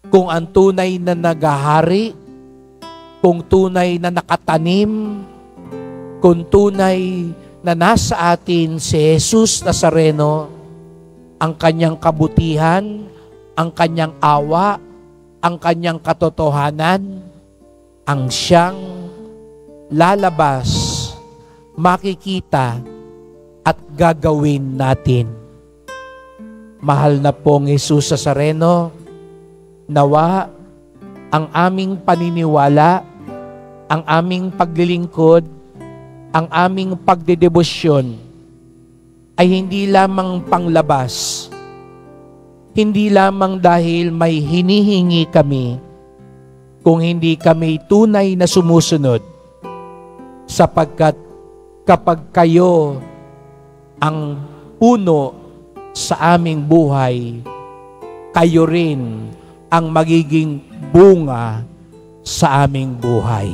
kung ang tunay na naghahari, kung tunay na nakatanim, kung tunay na nasa atin si Jesus Nazareno, ang kanyang kabutihan, ang kanyang awa, ang kanyang katotohanan, ang siyang lalabas, makikita at gagawin natin. Mahal na pong Jesus Nazareno, nawa ang aming paniniwala, ang aming paglilingkod, ang aming pagdedebosyon ay hindi lamang panglabas, hindi lamang dahil may hinihingi kami, kung hindi kami tunay na sumusunod, sapagkat kapag kayo ang puno sa aming buhay, kayo rin ang magiging bunga sa aming buhay.